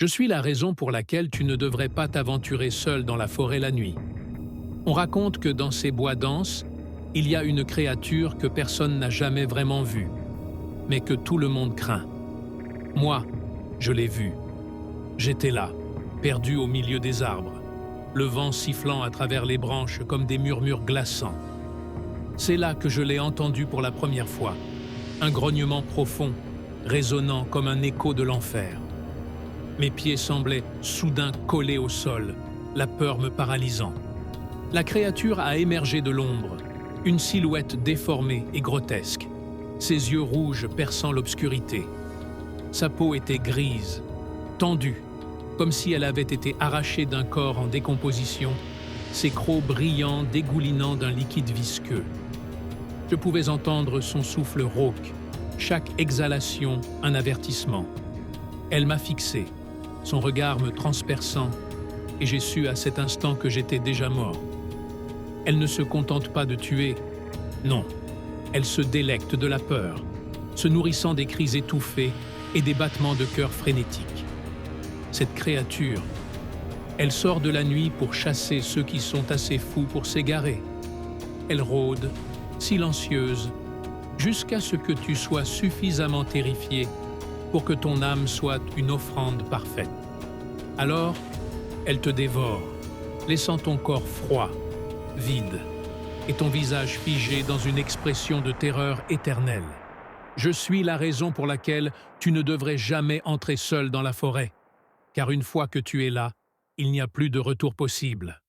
Je suis la raison pour laquelle tu ne devrais pas t'aventurer seul dans la forêt la nuit. On raconte que dans ces bois denses, il y a une créature que personne n'a jamais vraiment vue, mais que tout le monde craint. Moi, je l'ai vue. J'étais là, perdu au milieu des arbres, le vent sifflant à travers les branches comme des murmures glaçants. C'est là que je l'ai entendu pour la première fois, un grognement profond, résonnant comme un écho de l'enfer. Mes pieds semblaient soudain collés au sol, la peur me paralysant. La créature a émergé de l'ombre, une silhouette déformée et grotesque, ses yeux rouges perçant l'obscurité. Sa peau était grise, tendue, comme si elle avait été arrachée d'un corps en décomposition, ses crocs brillants dégoulinant d'un liquide visqueux. Je pouvais entendre son souffle rauque, chaque exhalation un avertissement. Elle m'a fixé, son regard me transperçant, et j'ai su à cet instant que j'étais déjà mort. Elle ne se contente pas de tuer, non, elle se délecte de la peur, se nourrissant des cris étouffés et des battements de cœur frénétiques. Cette créature, elle sort de la nuit pour chasser ceux qui sont assez fous pour s'égarer. Elle rôde, silencieuse, jusqu'à ce que tu sois suffisamment terrifié pour que ton âme soit une offrande parfaite. Alors, elle te dévore, laissant ton corps froid, vide, et ton visage figé dans une expression de terreur éternelle. Je suis la raison pour laquelle tu ne devrais jamais entrer seul dans la forêt, car une fois que tu es là, il n'y a plus de retour possible.